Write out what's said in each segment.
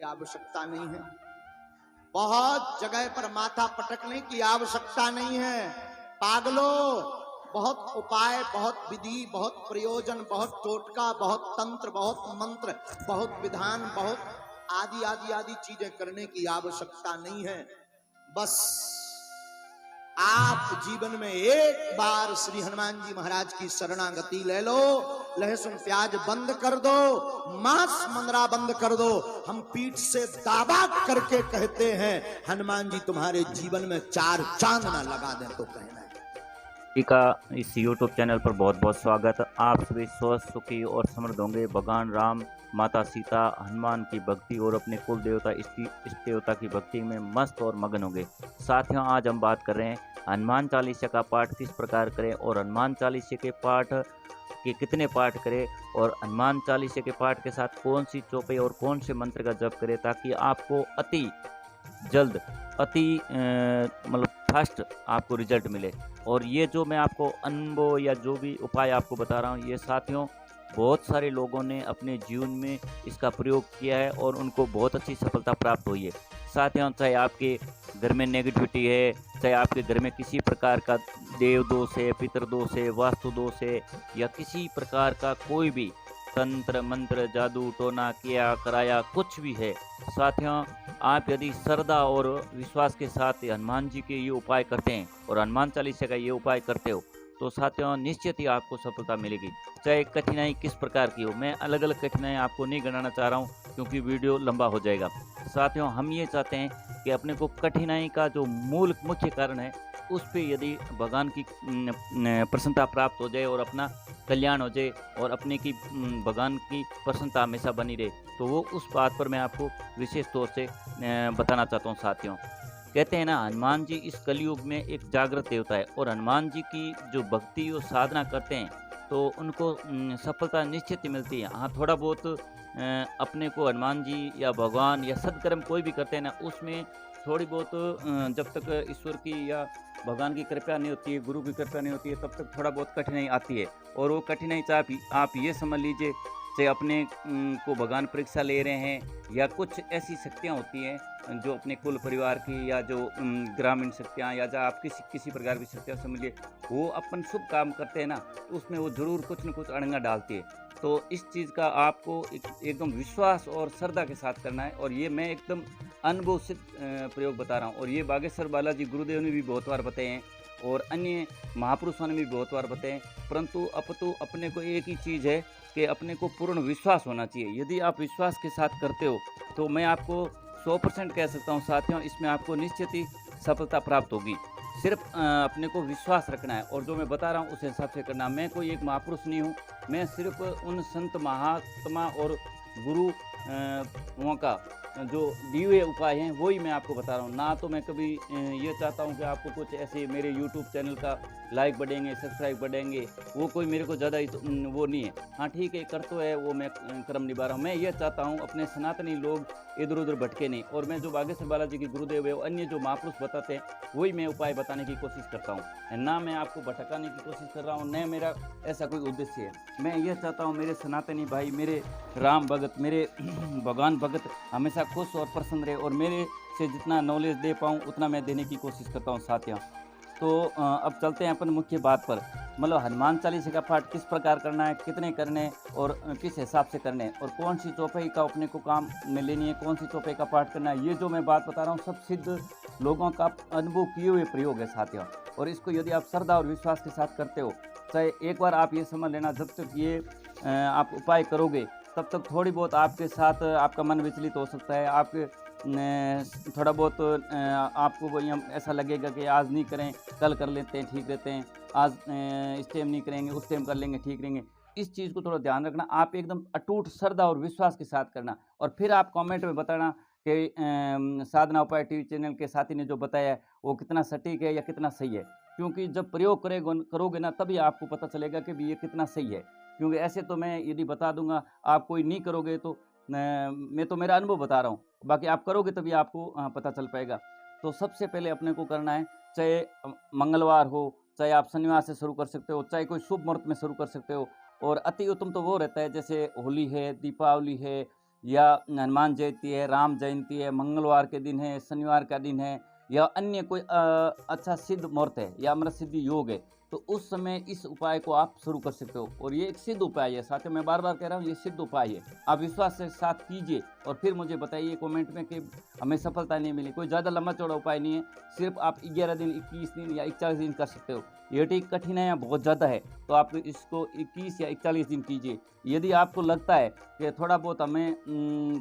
की आवश्यकता नहीं है। बहुत जगह पर माथा पटकने की आवश्यकता नहीं है। पागलो, बहुत उपाय, बहुत विधि, बहुत प्रयोजन, बहुत टोटका, बहुत तंत्र, बहुत मंत्र, बहुत विधान, बहुत आदि आदि आदि चीजें करने की आवश्यकता नहीं है। बस आप जीवन में एक बार श्री हनुमान जी महाराज की शरणागति ले लो। लहसुन प्याज बंद कर दो, मांस मंदरा बंद कर दो। हम पीठ से दावा करके कहते हैं हनुमान जी तुम्हारे जीवन में चार चांद ना लगा दें तो कहना है। का इस YouTube चैनल पर बहुत बहुत स्वागत। आप सभी स्वस्थ, सुखी और समृद्ध होंगे। भगवान राम, माता सीता, हनुमान की भक्ति और अपने कुल देवता इष्ट देवता की भक्ति में मस्त और मगन होंगे। साथियों, आज हम बात कर रहे हैं हनुमान चालीसा का पाठ किस प्रकार करें और हनुमान चालीसा के पाठ के कितने पाठ करें और हनुमान चालीसा के पाठ के साथ कौन सी चौपाई और कौन से मंत्र का जप करें ताकि आपको अति जल्द, अति मतलब फास्ट आपको रिजल्ट मिले। और ये जो मैं आपको अनुभव या जो भी उपाय आपको बता रहा हूँ, ये साथियों बहुत सारे लोगों ने अपने जीवन में इसका प्रयोग किया है और उनको बहुत अच्छी सफलता प्राप्त हुई है। साथियों, चाहे आपके घर में नेगेटिविटी है, चाहे आपके घर में किसी प्रकार का देव दोष है, पितृदोष है, वास्तु दोष है, या किसी प्रकार का कोई भी तंत्र मंत्र जादू टोना किया कराया कुछ भी है, साथियों आप यदि श्रद्धा और विश्वास के साथ हनुमान जी के ये उपाय करते हैं और हनुमान चालीसा का ये उपाय करते हो, तो साथियों निश्चित ही आपको सफलता मिलेगी। चाहे कठिनाई किस प्रकार की हो, मैं अलग अलग कठिनाई आपको नहीं गिनाना चाह रहा हूँ क्योंकि वीडियो लंबा हो जाएगा। साथियों, हम ये चाहते हैं कि अपने को कठिनाई का जो मूल मुख्य कारण है उस पे यदि भगवान की प्रसन्नता प्राप्त हो जाए और अपना कल्याण हो जाए और अपने की भगवान की प्रसन्नता हमेशा बनी रहे, तो वो उस बात पर मैं आपको विशेष तौर से बताना चाहता हूँ। साथियों, कहते हैं ना, हनुमान जी इस कलयुग में एक जागृत देवता है और हनुमान जी की जो भक्ति और साधना करते हैं तो उनको सफलता निश्चित ही मिलती है। हाँ, थोड़ा बहुत अपने को हनुमान जी या भगवान या सत्कर्म कोई भी करते हैं ना, उसमें थोड़ी बहुत जब तक ईश्वर की या भगवान की कृपा नहीं होती है, गुरु की कृपा नहीं होती है, तब तक थोड़ा बहुत कठिनाई आती है। और वो कठिनाई चाहे आप ये समझ लीजिए, चाहे अपने को भगवान परीक्षा ले रहे हैं या कुछ ऐसी शक्तियाँ होती हैं जो अपने कुल परिवार की या जो ग्रामीण शक्तियाँ या जो आप किसी प्रकार की शक्तियाँ समझिए, वो अपन शुभ काम करते हैं ना, तो उसमें वो ज़रूर कुछ न कुछ अड़ंगा डालती है। तो इस चीज़ का आपको एकदम विश्वास और श्रद्धा के साथ करना है। और ये मैं एकदम अनुभव सिद्ध प्रयोग बता रहा हूँ और ये बागेश्वर बालाजी गुरुदेव ने भी बहुत बार बताए हैं और अन्य महापुरुषों ने भी बहुत बार बताए हैं। परंतु अपने को एक ही चीज़ है कि अपने को पूर्ण विश्वास होना चाहिए। यदि आप विश्वास के साथ करते हो तो मैं आपको 100% कह सकता हूँ साथियों, इसमें आपको निश्चित ही सफलता प्राप्त होगी। सिर्फ अपने को विश्वास रखना है और जो मैं बता रहा हूँ उस हिसाब से करना। मैं कोई एक महापुरुष नहीं हूँ, मैं सिर्फ उन संत महात्मा और गुरु वहाँ का जो दिए हुए उपाय हैं वही मैं आपको बता रहा हूँ। ना तो मैं कभी ये चाहता हूँ कि आपको कुछ ऐसे मेरे यूट्यूब चैनल का लाइक बढ़ेंगे, सब्सक्राइब बढ़ेंगे, वो कोई मेरे को ज़्यादा वो नहीं है। हाँ ठीक है, कर तो है, वो मैं क्रम निभा रहा हूँ। मैं ये चाहता हूँ अपने सनातनी लोग इधर उधर भटके नहीं, और मैं जो बागेश्वर बालाजी के गुरुदेव है अन्य जो महापुरुष बताते हैं वही मैं उपाय बताने की कोशिश करता हूँ। ना मैं आपको भटकाने की कोशिश कर रहा हूँ, न मेरा ऐसा कोई उद्देश्य है। मैं ये चाहता हूँ मेरे सनातनी भाई, मेरे राम भगत, मेरे भगवान भगत हमेशा खुश और प्रसन्न रहे और मेरे से जितना नॉलेज दे पाऊँ उतना मैं देने की कोशिश करता हूँ साथियों। तो अब चलते हैं अपन मुख्य बात पर। मतलब हनुमान चालीसा का पाठ किस प्रकार करना है, कितने करने और किस हिसाब से करने और कौन सी चौपाई का अपने को काम में लेनी है, कौन सी चौपाई का पाठ करना है, ये जो मैं बात बता रहा हूँ सब सिद्ध लोगों का अनुभव किए हुए प्रयोग है साथियों। और इसको यदि आप श्रद्धा और विश्वास के साथ करते हो, चाहे एक बार आप ये समझ लेना, जब तक ये आप उपाय करोगे तब तक थोड़ी बहुत आपके साथ आपका मन विचलित हो सकता है। आपके थोड़ा बहुत आपको वही ऐसा लगेगा कि आज नहीं करें, कल कर लेते हैं, ठीक रहते हैं, आज इस टाइम नहीं करेंगे, उस टाइम कर लेंगे, ठीक रहेंगे। इस चीज़ को थोड़ा ध्यान रखना। आप एकदम अटूट श्रद्धा और विश्वास के साथ करना और फिर आप कमेंट में बताना कि साधना उपाय टीवी चैनल के साथी ने जो बताया है वो कितना सटीक है या कितना सही है। क्योंकि जब प्रयोग करोगे ना, तभी आपको पता चलेगा कि भी ये कितना सही है। क्योंकि ऐसे तो मैं यदि बता दूंगा, आप कोई नहीं करोगे तो मैं तो मेरा अनुभव बता रहा हूँ, बाकी आप करोगे तभी आपको पता चल पाएगा। तो सबसे पहले अपने को करना है, चाहे मंगलवार हो, चाहे आप शनिवार से शुरू कर सकते हो, चाहे कोई शुभ मुहूर्त में शुरू कर सकते हो। और अति उत्तम तो वो रहता है जैसे होली है, दीपावली है, या हनुमान जयंती है, राम जयंती है, मंगलवार के दिन है, शनिवार का दिन है, या अन्य कोई अच्छा सिद्ध मुहूर्त है या अमृत सिद्धि योग है, तो उस समय इस उपाय को आप शुरू कर सकते हो। और ये एक सिद्ध उपाय है, साथ में मैं बार बार कह रहा हूँ, ये सिद्ध उपाय है। आप विश्वास के साथ कीजिए और फिर मुझे बताइए कमेंट में कि हमें सफलता नहीं मिली। कोई ज़्यादा लंबा चौड़ा उपाय नहीं है, सिर्फ आप 11 दिन, 21 दिन या 41 दिन कर सकते हो। ये कठिन है या बहुत ज़्यादा है तो आप इसको 21 या 41 दिन कीजिए। यदि आपको लगता है कि थोड़ा बहुत हमें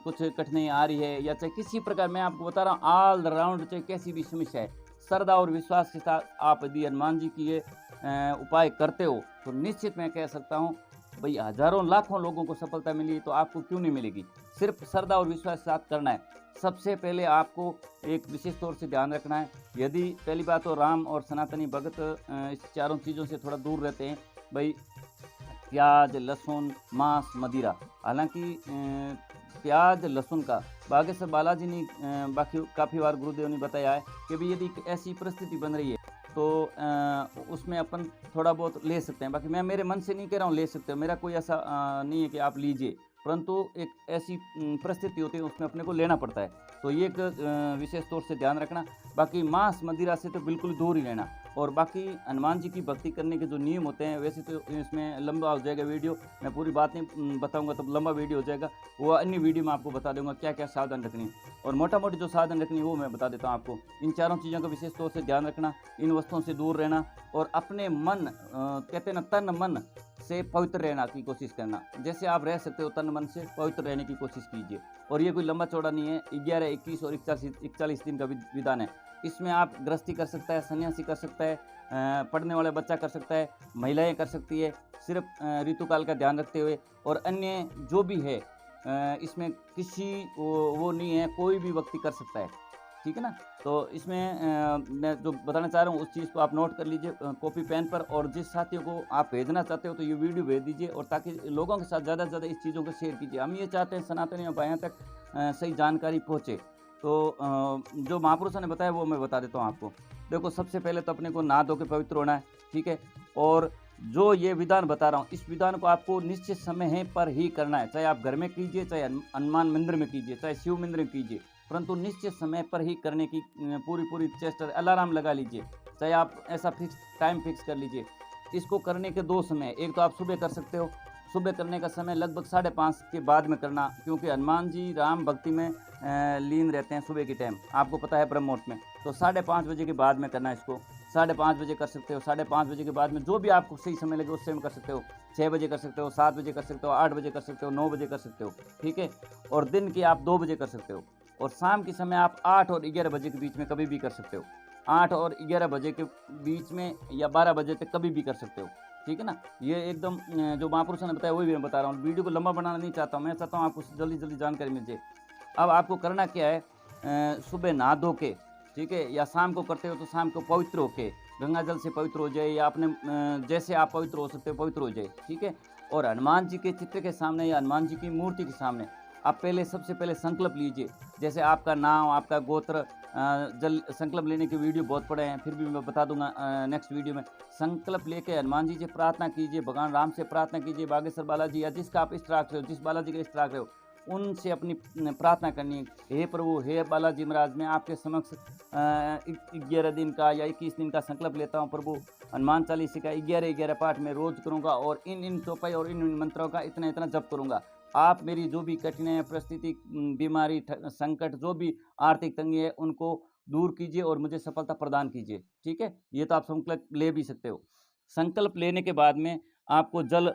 कुछ कठिनाई आ रही है, या चाहे किसी प्रकार, मैं आपको बता रहा हूँ ऑल राउंड चाहे कैसी भी समस्या है, श्रद्धा और विश्वास के साथ आप यदि हनुमान जी की ये उपाय करते हो तो निश्चित मैं कह सकता हूँ भाई, हजारों लाखों लोगों को सफलता मिली तो आपको क्यों नहीं मिलेगी। सिर्फ श्रद्धा और विश्वास के साथ करना है। सबसे पहले आपको एक विशेष तौर से ध्यान रखना है, यदि पहली बात तो राम और सनातनी भगत इस चारों चीज़ों से थोड़ा दूर रहते हैं भाई। प्याज, लहसुन, मांस, मदिरा। हालांकि प्याज लहसुन का बागेश्वर बालाजी ने बाकी काफ़ी बार गुरुदेव ने बताया है कि भाई यदि ऐसी परिस्थिति बन रही है तो उसमें अपन थोड़ा बहुत ले सकते हैं। बाकी मैं मेरे मन से नहीं कह रहा हूँ ले सकते हो, मेरा कोई ऐसा नहीं है कि आप लीजिए, परंतु एक ऐसी परिस्थिति होती है उसमें अपने को लेना पड़ता है, तो ये एक विशेष तौर से ध्यान रखना। बाकी मांस मदिरा से तो बिल्कुल दूर ही रहना। और बाकी हनुमान जी की भक्ति करने के जो नियम होते हैं, वैसे तो इसमें लंबा हो जाएगा वीडियो, मैं पूरी बात नहीं बताऊंगा तो लंबा वीडियो हो जाएगा, वो अन्य वीडियो में आपको बता दूंगा क्या क्या सावधान रखनी है। और मोटा मोटी जो सावधान रखनी है वो मैं बता देता हूँ आपको। इन चारों चीज़ों का विशेष तौर से ध्यान रखना, इन वस्तुओं से दूर रहना, और अपने मन कहते हैं ना, तन मन से पवित्र रहना की कोशिश करना। जैसे आप रह सकते हो तन मन से पवित्र रहने की कोशिश कीजिए। और ये कोई लंबा चौड़ा नहीं है, 11, 21 और 41 दिन का विधान है। इसमें आप गृहस्थी कर सकता है, सन्यासी कर सकता है, पढ़ने वाला बच्चा कर सकता है, महिलाएं कर सकती है, सिर्फ ऋतुकाल का ध्यान रखते हुए। और अन्य जो भी है इसमें किसी वो नहीं है, कोई भी व्यक्ति कर सकता है, ठीक है ना। तो इसमें मैं जो बताना चाह रहा हूँ उस चीज़ को आप नोट कर लीजिए कॉपी पेन पर, और जिस साथियों को आप भेजना चाहते हो तो ये वीडियो भेज दीजिए, और ताकि लोगों के साथ ज़्यादा से ज़्यादा इस चीज़ों को शेयर कीजिए। हम ये चाहते हैं सनातनी भाइयों तक सही जानकारी पहुँचे। तो जो महापुरुषों ने बताया वो मैं बता देता हूँ आपको। देखो, सबसे पहले तो अपने को नहा धो के पवित्र होना है, ठीक है। और जो ये विधान बता रहा हूँ, इस विधान को आपको निश्चित समय पर ही करना है, चाहे आप घर में कीजिए, चाहे हनुमान मंदिर में कीजिए, चाहे शिव मंदिर में कीजिए, परंतु निश्चित समय पर ही करने की पूरी चेष्टा। अलार्म लगा लीजिए, चाहे आप ऐसा टाइम फिक्स कर लीजिए। इसको करने के 2 समय, एक तो आप सुबह कर सकते हो, सुबह करने का समय लगभग 5:30 के बाद में करना, क्योंकि हनुमान जी राम भक्ति में लीन रहते हैं सुबह के टाइम, आपको पता है ब्रह्म मुहूर्त में। तो 5:30 बजे के बाद में करना इसको। 5:30 बजे कर सकते हो, 5:30 बजे के बाद में जो भी आपको सही समय लगे उस समय कर सकते हो। 6 बजे कर सकते हो, 7 बजे कर सकते हो, 8 बजे कर सकते हो, 9 बजे कर सकते हो, ठीक है। और दिन के आप 2 बजे कर सकते हो, और शाम के समय आप 8 और 11 बजे के बीच में कभी भी कर सकते हो। 8 और 11 बजे के बीच में या 12 बजे तक कभी भी कर सकते हो, ठीक है ना। ये एकदम जो महापुरुषों ने बताया वही मैं बता रहा हूँ। वीडियो को लंबा बनाना नहीं चाहता हूँ, मैं चाहता हूँ आपको जल्दी जानकारी मिल जाए। अब आपको करना क्या है, सुबह नहा धो के, ठीक है, या शाम को करते हो तो शाम को पवित्र होके गंगा जल से पवित्र हो जाए, या अपने जैसे आप पवित्र हो सकते हो पवित्र हो जाए, ठीक है। और हनुमान जी के चित्र के सामने या हनुमान जी की मूर्ति के सामने आप सबसे पहले संकल्प लीजिए। जैसे आपका नाम, आपका गोत्र, जल संकल्प लेने के वीडियो बहुत पड़े हैं, फिर भी मैं बता दूंगा नेक्स्ट वीडियो में। संकल्प लेके हनुमान जी से प्रार्थना कीजिए, भगवान राम से प्रार्थना कीजिए, बागेश्वर बालाजी या जिसका आप इष्ट रख रहे हो, जिस बालाजी का इष्ट रख रहे हो, उनसे अपनी प्रार्थना करनी है। हे प्रभु, हे बालाजी महाराज, मैं आपके समक्ष 11 दिन का या 21 दिन का संकल्प लेता हूँ प्रभु। हनुमान चालीसा का 11 पाठ में रोज करूँगा, और इन चौपाई और इन मंत्रों का इतना जप करूँगा। आप मेरी जो भी कठिनाई, परिस्थिति, बीमारी, संकट, जो भी आर्थिक तंगी है, उनको दूर कीजिए और मुझे सफलता प्रदान कीजिए, ठीक है। ये तो आप संकल्प ले भी सकते हो। संकल्प लेने के बाद में आपको जल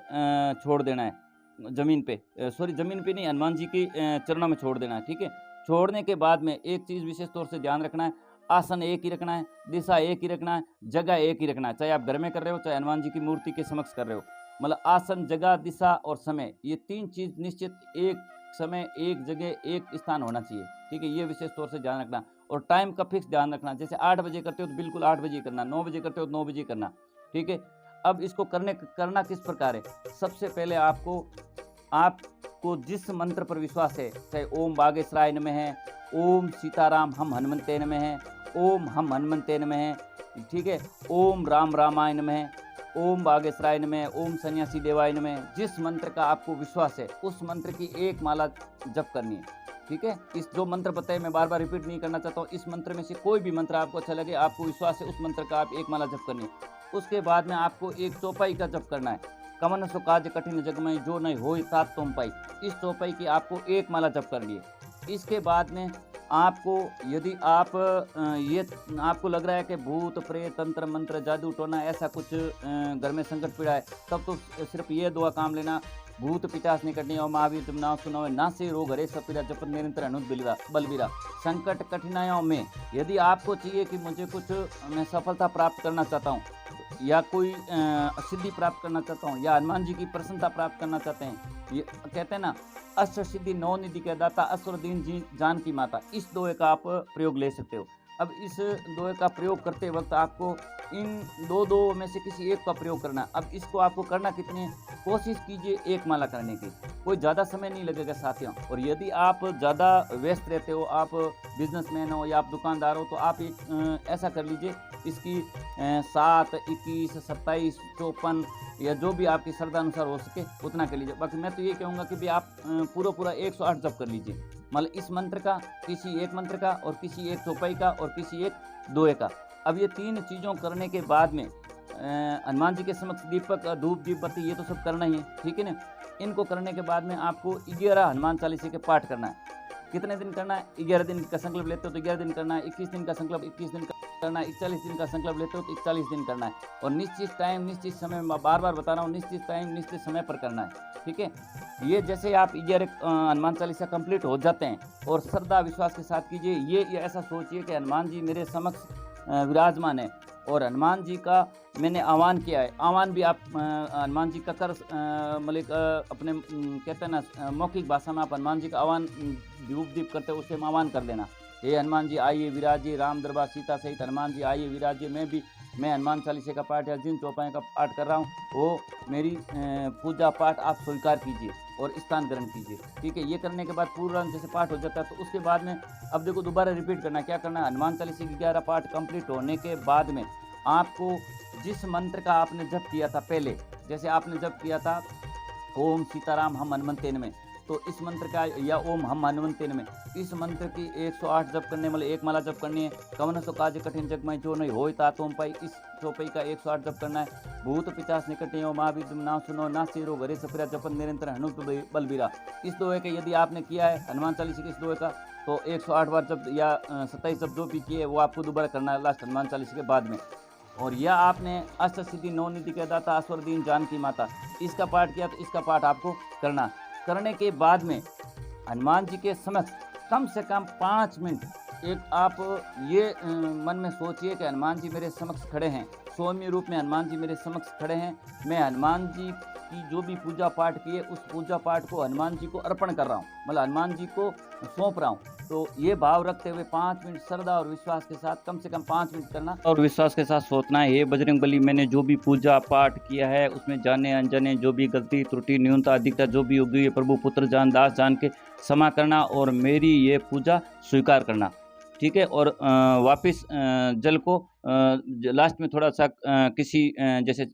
छोड़ देना है जमीन पे, जमीन पे नहीं, हनुमान जी के चरणों में छोड़ देना है, ठीक है। छोड़ने के बाद में एक चीज़ विशेष तौर से ध्यान रखना है, आसन एक ही रखना है, दिशा एक ही रखना है, जगह एक ही रखना है, चाहे आप घर में कर रहे हो, चाहे हनुमान जी की मूर्ति के समक्ष कर रहे हो। मतलब आसन, जगह, दिशा और समय, ये 3 चीज़ निश्चित एक समय, एक जगह, एक स्थान होना चाहिए, ठीक है। ये विशेष तौर से ध्यान रखना। और टाइम का फिक्स ध्यान रखना, जैसे 8 बजे करते हो तो बिल्कुल 8 बजे करना, 9 बजे करते हो तो 9 बजे करना, ठीक है। अब इसको करना किस प्रकार है, सबसे पहले आपको जिस मंत्र पर विश्वास है, चाहे ओम बागेश्वराय नमः है, ओम सीताराम हम हनुमंते नमः है, ओम हम हनुमंते नमः है, ठीक है, ओम राम रामाय नमः है, ओम बागेश्वराय नमः, ओम सन्यासी देवाय नमः, जिस मंत्र का आपको विश्वास है उस मंत्र की एक माला जप करनी है। ठीक है, इस जो मंत्र बताए मैं बार बार रिपीट नहीं करना चाहता हूँ, इस मंत्र में से कोई भी मंत्र आपको अच्छा लगे, आपको विश्वास है, उस मंत्र का आप एक माला जप करनी है। उसके बाद में आपको एक चौपाई का जप करना है। कवन सो काज कठिन जग में जो नहीं होई तात तुम पाई, इस चौपाई की आपको एक माला जप करनी है। इसके बाद में आपको, यदि आप ये आपको लग रहा है कि भूत प्रेत तंत्र मंत्र जादू टोना ऐसा कुछ घर में संकट पीड़ा है, तब तो सिर्फ ये दुआ काम लेना, भूत पिचास निकटनी और महावीर तुम नाम सुनो ना से रोग हरे सब पीड़ा जपत निरंतर अनुत बलबीरा। संकट कठिनाइयों में यदि आपको चाहिए कि मुझे कुछ मैं सफलता प्राप्त करना चाहता हूँ, या कोई सिद्धि प्राप्त करना चाहता हूँ, या हनुमान जी की प्रसन्नता प्राप्त करना चाहते हैं, ये कहते हैं ना, अष्ट सिद्धि नौ निधि के दाता असुर दीन जी जान की माता, इस दोहे का आप प्रयोग ले सकते हो। अब इस दोहे का प्रयोग करते वक्त आपको इन दो में से किसी एक का प्रयोग करना। अब इसको आपको करना कितनी है, कोशिश कीजिए एक माला करने की, कोई ज़्यादा समय नहीं लगेगा साथियों। और यदि आप ज़्यादा व्यस्त रहते हो, आप बिजनेसमैन हो या आप दुकानदार हो, तो आप एक ऐसा कर लीजिए, इसकी 7, 21, 27, 54 या जो भी आपकी श्रद्धा अनुसार हो सके उतना कर लीजिए। बाकी मैं तो ये कहूँगा कि भी आप पूरा 108 जप कर लीजिए, मतलब इस मंत्र का, किसी एक मंत्र का, और किसी एक चौपाई का, और किसी एक दोहे का। अब ये 3 चीज़ों करने के बाद में हनुमान जी के समक्ष दीपक, धूप, दीप बत्ती ये तो सब करना ही है, ठीक है ना। इनको करने के बाद में आपको 11 हनुमान चालीसा के पाठ करना है। कितने दिन करना है, 11 दिन का संकल्प लेते हो तो 11 दिन करना है, 21 दिन का संकल्प 21 दिन करना है, 41 दिन का संकल्प लेते हो तो 41 दिन करना है। और निश्चित टाइम निश्चित समय, मैं बार बार बता रहा हूँ, निश्चित टाइम निश्चित समय पर करना है, ठीक है। ये जैसे आप 11 हनुमान चालीसा कंप्लीट हो जाते हैं, और श्रद्धा विश्वास के साथ कीजिए। ये ऐसा सोचिए कि हनुमान जी मेरे समक्ष विराजमान है, और हनुमान जी का मैंने आह्वान किया है। आह्वान भी आप हनुमान जी का कर मतलब अपने कहते हैं ना, मौखिक भाषा में आप हनुमान जी का आह्वान धूप दीप करते हो, उससे आह्वान कर देना, हे हनुमान जी आइए विराजिए, राम दरबार सीता सहित हनुमान जी आइए विराजिए। मैं हनुमान चालीसा का पाठ या जिन चौपाई का पाठ कर रहा हूँ, वो मेरी पूजा पाठ आप स्वीकार कीजिए और स्थान ग्रहण कीजिए, ठीक है। ये करने के बाद पूरा जैसे पाठ हो जाता है, तो उसके बाद में अब देखो दोबारा रिपीट करना, क्या करना है, हनुमान चालीसा की 11 पाठ कंप्लीट होने के बाद में आपको जिस मंत्र का आपने जप किया था पहले, जैसे आपने जप किया था ओम सीताराम हम हनुमंतेन में, तो इस मंत्र का, या ओम हम हनुमंतेन में, इस मंत्र की 108 जप करने, मतलब एक माला जप करनी है। कवन सो काज कठिन जग में जो नहीं होई ता तुम पाई, इस चौपाई का 108 जप करना है। भूत पिचास निकटे हो महावीर तुम नाम सुनो ना सिरो घरे सफरा जपन निरंतर हनु बलबीरा। इस दोहे के यदि आपने किया है हनुमान चालीसा के इस दोहे का, तो 108 बार जब या 27 जब जो भी किए वो आपको दोबारा करना है लास्ट हनुमान चालीसा के बाद में। और यह आपने अष्ट सिद्धि नौ निधि के दाता असवर दीन जानकी माता, इसका पाठ किया, तो इसका पाठ आपको करना। करने के बाद में हनुमान जी के समक्ष कम से कम 5 मिनट एक आप ये मन में सोचिए कि हनुमान जी मेरे समक्ष खड़े हैं, सौम्य रूप में हनुमान जी मेरे समक्ष खड़े हैं, मैं हनुमान जी की जो भी पूजा पाठ की है उस पूजा पाठ को हनुमान जी को अर्पण कर रहा हूँ, मतलब हनुमान जी को सौंप रहा हूँ। तो ये भाव रखते हुए 5 मिनट श्रद्धा और विश्वास के साथ, कम से कम 5 मिनट करना और विश्वास के साथ सोचना है, हे बजरंग बली, मैंने जो भी पूजा पाठ किया है उसमें जाने अनजाने जो भी गलती त्रुटि न्यूनता अधिकता जो भी होगी है, प्रभु पुत्र जान दास जान के क्षमा करना और मेरी ये पूजा स्वीकार करना, ठीक है। और वापस जल को लास्ट में थोड़ा सा किसी जैसे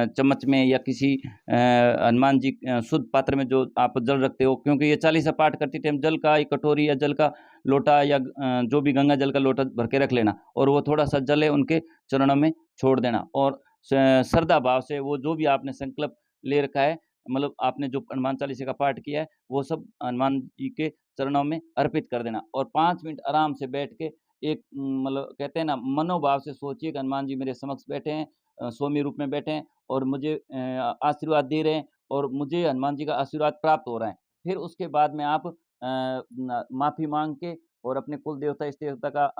चम्मच में या किसी हनुमान जी शुद्ध पात्र में जो आप जल रखते हो, क्योंकि ये 40 पाठ करते टाइम जल का एक कटोरी या जल का लोटा या जो भी गंगा जल का लोटा भर के रख लेना, और वो थोड़ा सा जले उनके चरणों में छोड़ देना, और श्रद्धा भाव से वो जो भी आपने संकल्प ले रखा है, मतलब आपने जो हनुमान चालीसा का पाठ किया है वो सब हनुमान जी के चरणों में अर्पित कर देना। और 5 मिनट आराम से बैठ के एक मतलब कहते हैं ना, मनोभाव से सोचिए कि हनुमान जी मेरे समक्ष बैठे हैं, सौम्य रूप में बैठे हैं और मुझे आशीर्वाद दे रहे हैं, और मुझे हनुमान जी का आशीर्वाद प्राप्त हो रहा है। फिर उसके बाद में आप माफ़ी मांग के और अपने कुल देवता इष्ट देवता का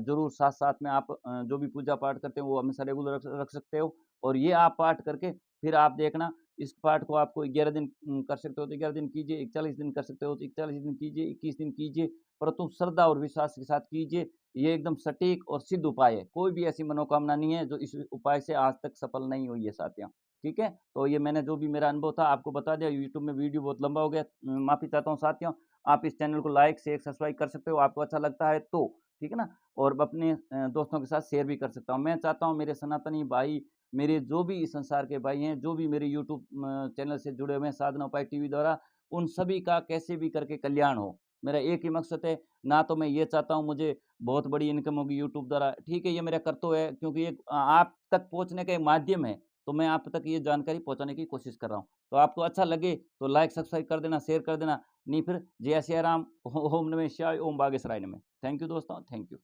जरूर साथ साथ में आप जो भी पूजा पाठ करते हो वो हमेशा रेगुलर रख सकते हो। और ये आप पाठ करके फिर आप देखना, इस पाठ को आपको 11 दिन कर सकते हो तो 11 दिन कीजिए, 41 दिन कर सकते हो तो 41 दिन कीजिए, 21 दिन कीजिए, परंतु श्रद्धा और विश्वास के साथ कीजिए। ये एकदम सटीक और सिद्ध उपाय है, कोई भी ऐसी मनोकामना नहीं है जो इस उपाय से आज तक सफल नहीं हुई है साथियों, ठीक है। तो ये मैंने जो भी मेरा अनुभव था आपको बता दिया। यूट्यूब में वीडियो बहुत लंबा हो गया, माफ़ी चाहता हूँ साथियों। आप इस चैनल को लाइक शेयर सब्सक्राइब कर सकते हो, आपको अच्छा लगता है तो, ठीक है ना। और अपने दोस्तों के साथ शेयर भी कर सकता हूँ। मैं चाहता हूँ मेरे सनातनी भाई मेरे जो भी इस संसार के भाई हैं, जो भी मेरे यूट्यूब चैनल से जुड़े हुए हैं साधना उपाय टीवी द्वारा, उन सभी का कैसे भी करके कल्याण हो। मेरा एक ही मकसद है, ना तो मैं ये चाहता हूँ मुझे बहुत बड़ी इनकम होगी यूट्यूब द्वारा, ठीक है, ये मेरा कर्तव्य है क्योंकि ये आप तक पहुँचने का एक माध्यम है, तो मैं आप तक ये जानकारी पहुँचाने की कोशिश कर रहा हूँ। तो आपको अच्छा लगे तो लाइक, सब्सक्राइब कर देना, शेयर कर देना, नहीं फिर जय सिया राम, ओम नमः शिवाय, ओम बागेश्वराय नमः। थैंक यू दोस्तों, थैंक यू।